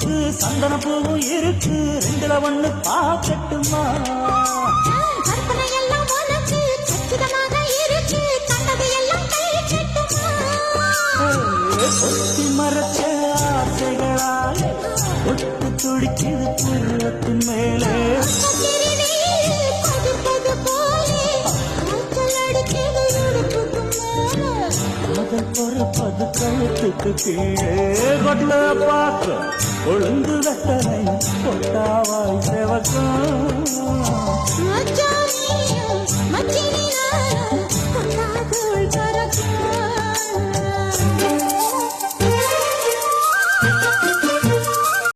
இருக்கு சந்தன பூவும் இருக்கு ரெண்டுல ஒண்ணு பாக்கட்டுமா கற்பனை எல்லாம் உனக்கு சச்சிதமாக இருக்கு கண்டது எல்லாம் கை கட்டுமா ஒத்தி மறைச்ச ஆசைகளாலே ஒட்டு துடிக்குது புருவத்து மேலே அதன் பொறுப்பது கழுத்துக்கு கீழே கொட்ட பார்க்க ஒழுங்கு வெட்டனை கொட்டாவாய் செவக்கும்